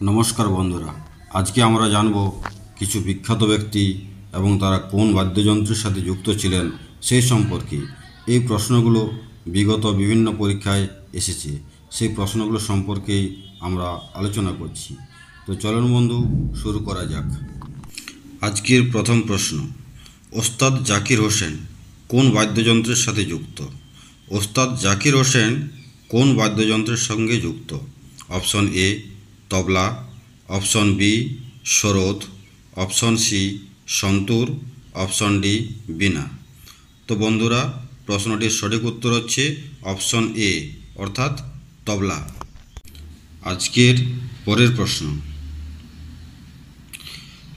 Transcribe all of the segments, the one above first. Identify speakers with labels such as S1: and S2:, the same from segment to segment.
S1: নমস্কার বন্ধুরা, আজকে আমরা জানব কিছু বিখ্যাত ব্যক্তি এবং তারা কোন বাদ্যযন্ত্রের সাথে যুক্ত ছিলেন সেই সম্পর্কে। এই প্রশ্নগুলো বিগত বিভিন্ন পরীক্ষায় এসেছে, সেই প্রশ্নগুলো সম্পর্কেই আমরা আলোচনা করছি। তো চলুন বন্ধু, শুরু করা যাক। আজকের প্রথম প্রশ্ন, ওস্তাদ জাকির হোসেন কোন বাদ্যযন্ত্রের সাথে যুক্ত? ওস্তাদ জাকির হোসেন কোন বাদ্যযন্ত্রের সঙ্গে যুক্ত? Option A tabla, option B sarod, option C santoor, option D veena. তো বন্ধুরা, প্রশ্নটির সঠিক উত্তর হচ্ছে অপশন এ অর্থাৎ তবলা। আজকের পরের প্রশ্ন,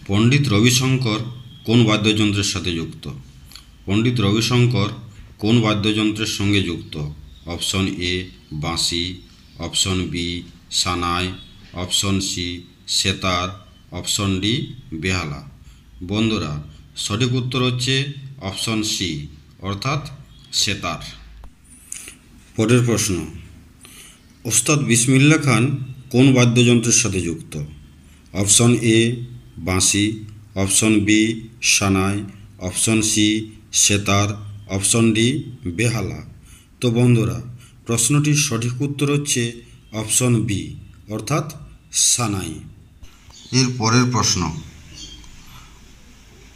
S1: পণ্ডিত রবিশঙ্কর কোন বাদ্যযন্ত্রের সাথে যুক্ত? পণ্ডিত রবিশঙ্কর কোন বাদ্যযন্ত্রের সঙ্গে যুক্ত? অপশন এ বাঁশি, option B shehnai, option C sitar, option D বেহালা। বন্ধুরা, সঠিক উত্তর হচ্ছে অপশন সি অর্থাৎ সেতার। পরের প্রশ্ন, ওস্তাদ বিসমিল্লাহ খান কোন বাদ্যযন্ত্রের সাথে যুক্ত? অপশন এ বাঁশি, option B shehnai, option C sitar, option D বেহালা। তো বন্ধুরা, প্রশ্নটির সঠিক উত্তর হচ্ছে অপশন বি অর্থাৎ সানাই। এর পরের প্রশ্ন,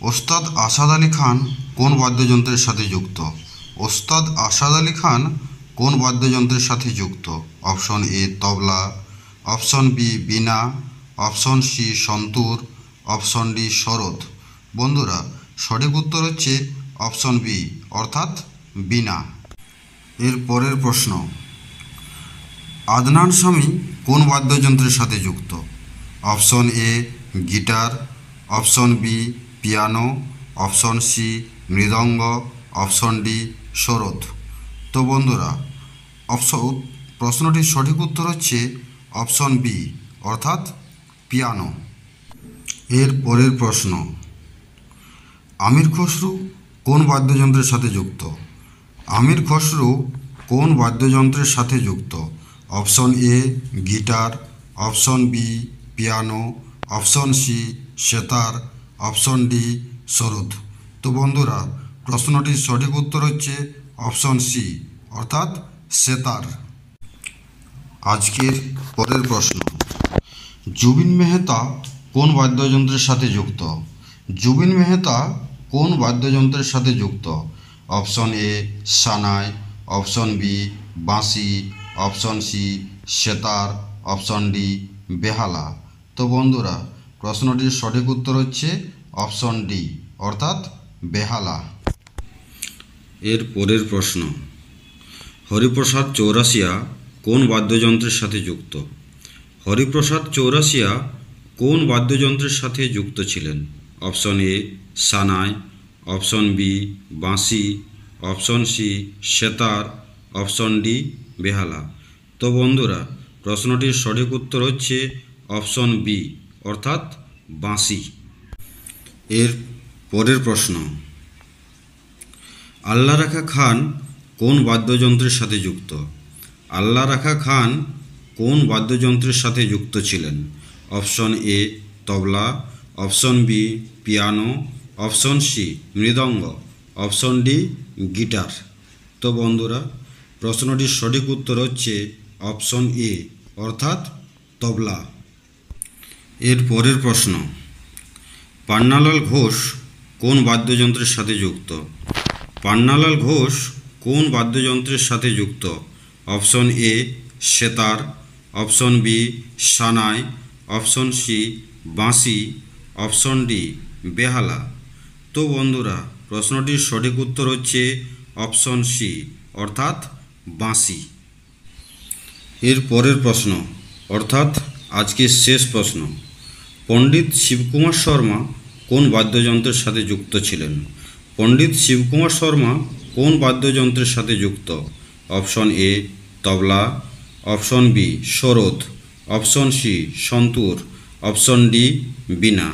S1: ওস্তাদ আসাদ আলী খান কোন বাদ্যযন্ত্রের সাথে যুক্ত? ওস্তাদ আসাদ আলী খান কোন বাদ্যযন্ত্রের সাথে যুক্ত? Option A tabla, option B veena, option C santoor, option D sarod. বন্ধুরা, সঠিক উত্তর হচ্ছে অপশন বি অর্থাৎ বীণা। এর পরের প্রশ্ন, আদনান স্বামী কোন বাদ্যযন্ত্রের সাথে যুক্ত? Option A guitar, option B piano, option C mridang, option D sarod. তো বন্ধুরা, প্রশ্নটির সঠিক উত্তর হচ্ছে অপশন বি অর্থাৎ পিয়ানো। এর পরের প্রশ্ন, আমির খসরু কোন বাদ্যযন্ত্রের সাথে যুক্ত? আমির খসরু কোন বাদ্যযন্ত্রের সাথে যুক্ত? Option A guitar, option B piano, option C sitar, option D sarod. তো বন্ধুরা, প্রশ্নটির সঠিক উত্তর হচ্ছে অপশন সি অর্থাৎ সেতার। আজকের পরের প্রশ্ন, জুবিন মেহতা কোন বাদ্যযন্ত্রের সাথে যুক্ত? জুবিন মেহতা কোন বাদ্যযন্ত্রের সাথে যুক্ত? Option A shehnai, option B বাঁশি, option C sitar, option D বেহালা। তো বন্ধুরা, প্রশ্নটির সঠিক উত্তর হচ্ছে অপশন ডি অর্থাৎ বেহালা। এর পরের প্রশ্ন, হরিপ্রসাদ চৌরাসিয়া কোন বাদ্যযন্ত্রের সাথে যুক্ত? হরিপ্রসাদ চৌরাসিয়া কোন বাদ্যযন্ত্রের সাথে যুক্ত ছিলেন? Option A shehnai, option B বাঁশি, option C sitar, option D বেহালা। তো বন্ধুরা, প্রশ্নটির সঠিক উত্তর হচ্ছে অপশন বি অর্থাৎ বাঁশি। এর পরের প্রশ্ন, আল্লাহ রাখা খান কোন বাদ্যযন্ত্রের সাথে যুক্ত? আল্লাহ রাখা খান কোন বাদ্যযন্ত্রের সাথে যুক্ত ছিলেন? Option A tabla, option B piano, option C mridang, option D guitar. তো বন্ধুরা, প্রশ্নটির সঠিক উত্তর হচ্ছে অপশন এ অর্থাৎ তবলা। এর পরের প্রশ্ন, পান্নালাল ঘোষ কোন বাদ্যযন্ত্রের সাথে যুক্ত? পান্নালাল ঘোষ কোন বাদ্যযন্ত্রের সাথে যুক্ত? Option A sitar, option B shehnai, option C বাঁশি, অপশন ডি বেহালা। তো বন্ধুরা, প্রশ্নটির সঠিক উত্তর হচ্ছে অপশন সি অর্থাৎ বাঁশি। এর পরের প্রশ্ন অর্থাৎ আজকের শেষ প্রশ্ন, পণ্ডিত শিবকুমার শর্মা কোন বাদ্যযন্ত্রের সাথে যুক্ত ছিলেন? পণ্ডিত শিবকুমার শর্মা কোন বাদ্যযন্ত্রের সাথে যুক্ত? Option A tabla, option B sarod, option C santoor, option D veena.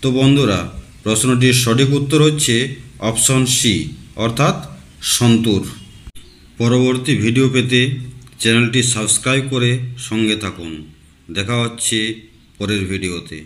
S1: তো বন্ধুরা, প্রশ্নটির সঠিক উত্তর হচ্ছে অপশন সি অর্থাৎ সন্তুর। পরবর্তী ভিডিও পেতে চ্যানেলটি সাবস্ক্রাইব করে সঙ্গে থাকুন। দেখা হচ্ছে পরের ভিডিওতে।